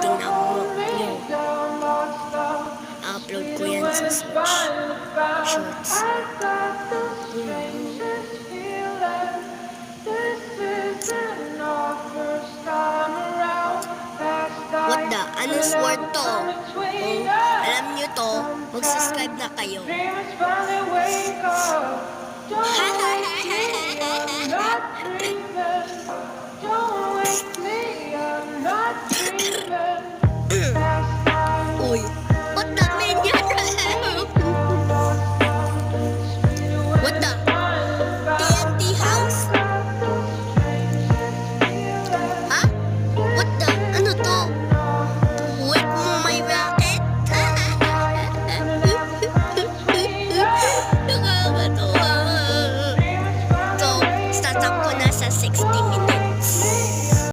Tingnan mo nyo. Upload ko yan sa search. Shorts. What the? Anong sword to? Kung alam nyo to, mag-subscribe na kayo.